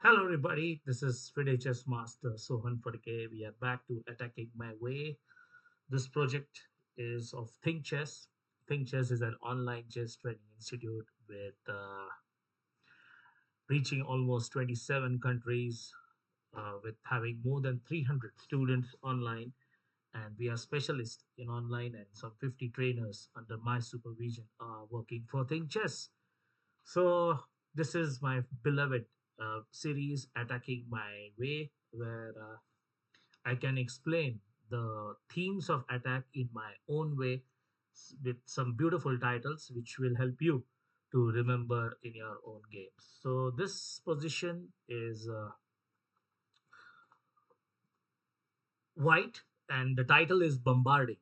Hello, everybody. This is Fide Chess Master Sohan Phadke. We are back to Attacking My Way. This project is of Think Chess. Think Chess is an online chess training institute with reaching almost 27 countries, with having more than 300 students online. And we are specialists in online, and some 50 trainers under my supervision are working for Think Chess. So this is my beloved series, Attacking My Way, where I can explain the themes of attack in my own way with some beautiful titles which will help you to remember in your own games. So this position is white, and the title is Bombarding.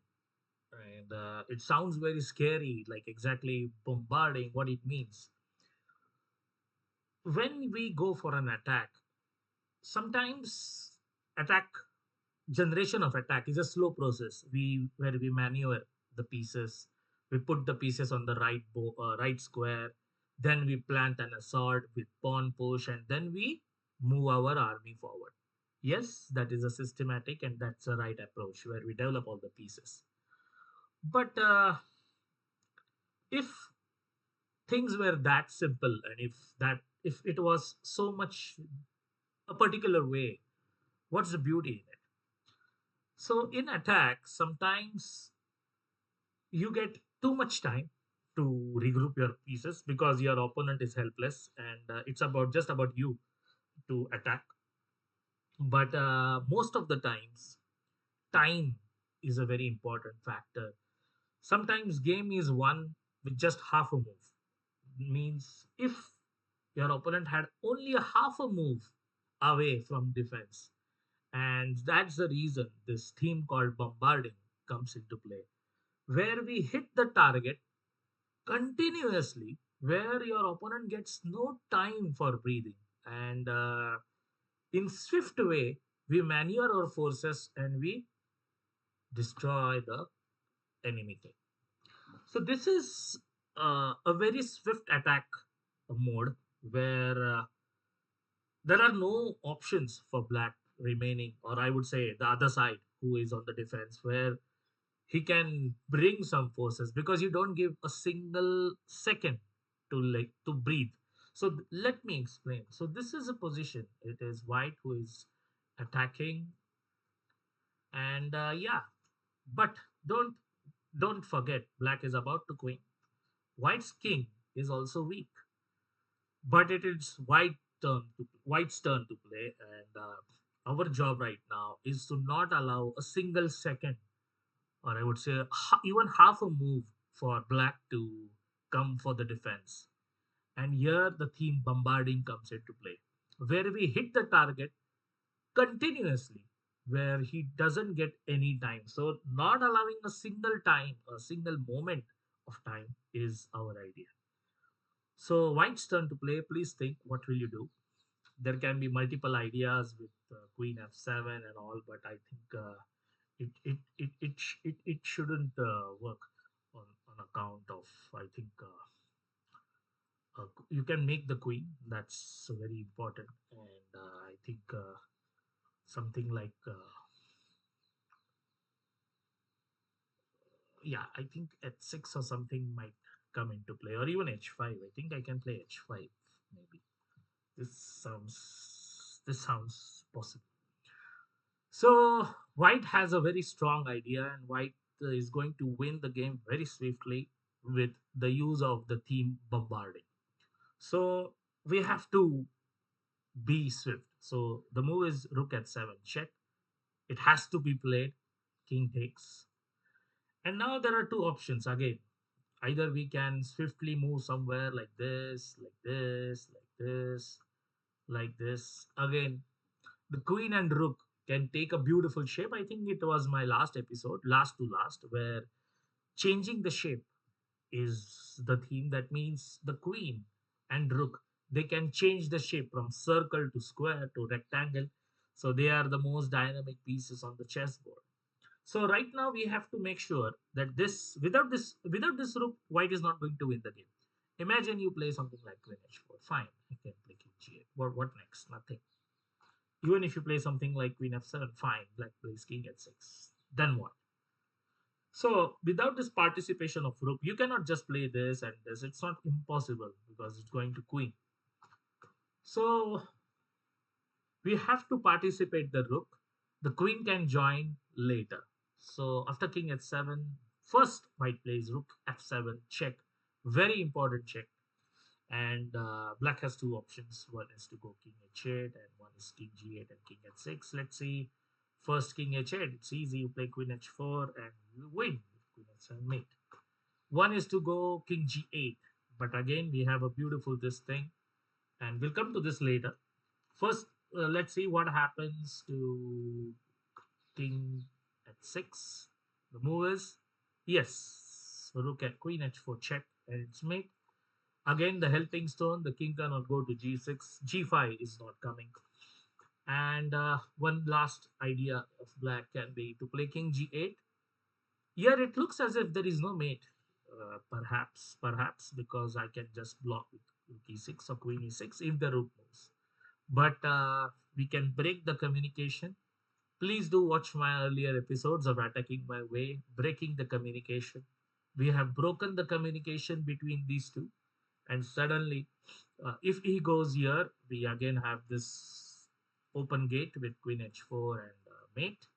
And it sounds very scary, like exactly bombarding, what it means. When we go for an attack, sometimes attack generation of attack is a slow process. We maneuver the pieces, we put the pieces on the right square, then we plant an assault with pawn push, and then we move our army forward. Yes, that is a systematic, and that's a right approach where we develop all the pieces. But if things were that simple, and if it was so much a particular way, what's the beauty in it? So in attack, sometimes you get too much time to regroup your pieces because your opponent is helpless, and it's about just about you to attack. But most of the times, time is a very important factor. Sometimes game is won with just half a move. Means if your opponent had only a half a move away from defense, and that's the reason this theme called bombarding comes into play, where we hit the target continuously, where your opponent gets no time for breathing, and in swift way we maneuver our forces and we destroy the enemy king. So this is a very swift attack mode where there are no options for black remaining, or I would say the other side who is on the defense, where he can bring some forces because you don't give a single second to breathe. So let me explain. So this is a position, it is white who is attacking, and yeah, but don't don't forget, black is about to queen. White's king is also weak, but it is white's turn to play, and our job right now is to not allow a single second, or I would say even half a move for black to come for the defense. And here the theme bombarding comes into play, where we hit the target continuously, where he doesn't get any time. So, not allowing a single time, a single moment of time is our idea. So, white's turn to play. Please think, what will you do? There can be multiple ideas with queen f7 and all, but I think it shouldn't work on account of, I think you can make the queen, that's very important. And I think something like yeah, I think h6 or something might come into play, or even h5. I think I can play h5 maybe. This sounds possible. So white has a very strong idea, and white is going to win the game very swiftly with the use of the theme bombarding. So we have to be swift. So the move is rook at 7 check. It has to be played. King takes. And now there are two options again. Either we can swiftly move somewhere like this, like this, like this, like this. Again, the queen and rook can take a beautiful shape. I think it was my last episode, last to last, where changing the shape is the theme. That means the queen and rook, they can change the shape from circle to square to rectangle. So they are the most dynamic pieces on the chessboard. So right now we have to make sure that this rook, white is not going to win the game. Imagine you play something like queen h4. Fine, I can play king g8. What next? Nothing. Even if you play something like queen f7, fine. Black plays king h6. Then what? So without this participation of rook, you cannot just play this and this. It's not impossible because it's going to queen. So we have to participate the rook. The queen can join later. So after king h7, first white plays rook f7 check. Very important check. And black has two options. One is to go king h8 and one is king g8 and king h6. Let's see. First king h8. It's easy. You play queen h4 and you win. Queen h7 mate. One is to go king g8. But again, we have a beautiful this thing. And we'll come to this later. First, let's see what happens to king at 6. The move is yes. Rook at queen h4 check and it's mate. Again, the helping stone. The king cannot go to g6. g5 is not coming. And one last idea of black can be to play king g8. Here it looks as if there is no mate. Perhaps because I can just block with rook e6 or queen e6 if the rook moves. But we can break the communication. Please do watch my earlier episodes of Attacking My Way, Breaking the Communication. We have broken the communication between these two, and suddenly, if he goes here, we again have this open gate with queen h4 and mate.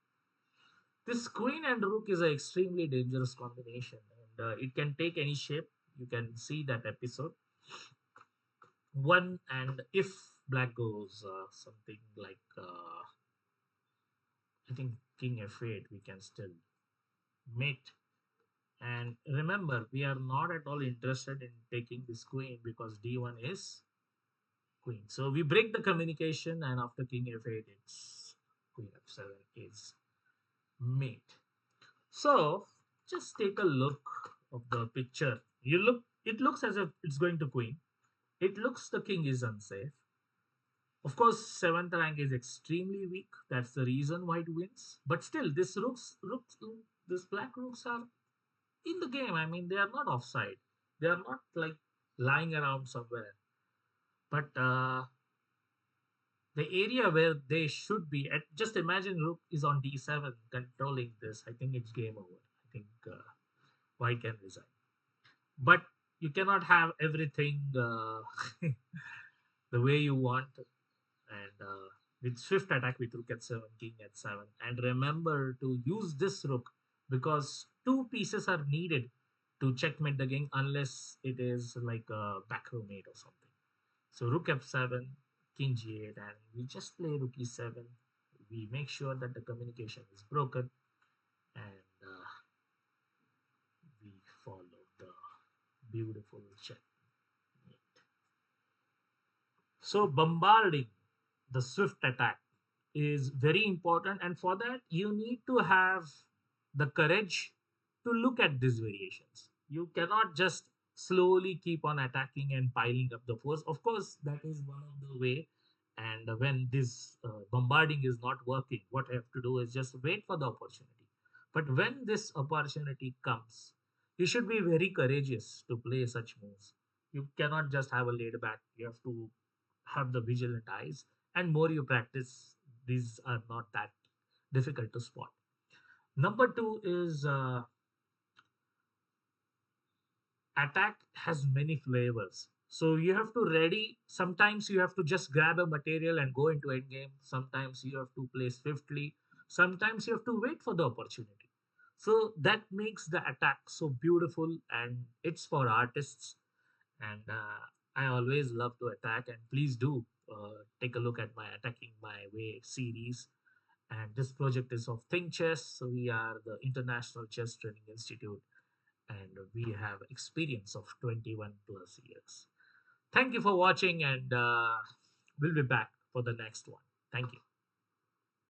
This queen and rook is an extremely dangerous combination, and it can take any shape. You can see that episode. One, and if black goes something like I think king f8, we can still mate. And remember, we are not at all interested in taking this queen because d1 is queen. So we break the communication, and after king f8, it's queen f7 is mate. So just take a look of the picture. It looks as if it's going to queen. It looks the king is unsafe. Of course, seventh rank is extremely weak. That's the reason why it wins. But still, this black rooks are in the game. I mean, they are not offside. They are not like lying around somewhere. But the area where they should be at, just imagine rook is on d7 controlling this. I think it's game over. I think white can resign. But you cannot have everything the way you want. And with swift attack with rook at 7, king at 7. And remember to use this rook because two pieces are needed to checkmate the king unless it is like a back row mate or something. So rook f7, king g8, and we just play rook e7. We make sure that the communication is broken and we follow the beautiful checkmate. So bombarding the swift attack is very important, and for that you need to have the courage to look at these variations. You cannot just slowly keep on attacking and piling up the force. Of course, that is one of the way. And when this bombarding is not working, what I have to do is just wait for the opportunity. But when this opportunity comes, you should be very courageous to play such moves. You cannot just have a laid back. You have to have the vigilant eyes, and more you practice, these are not that difficult to spot. Number two is attack has many flavors. So you have to ready. Sometimes you have to just grab a material and go into endgame. Sometimes you have to play swiftly. Sometimes you have to wait for the opportunity. So that makes the attack so beautiful, and it's for artists. And I always love to attack. And please do take a look at my Attacking My Way series. And this project is of Think Chess. So we are the International Chess Training Institute, and we have experience of 21 plus years. Thank you for watching, and we'll be back for the next one. Thank you.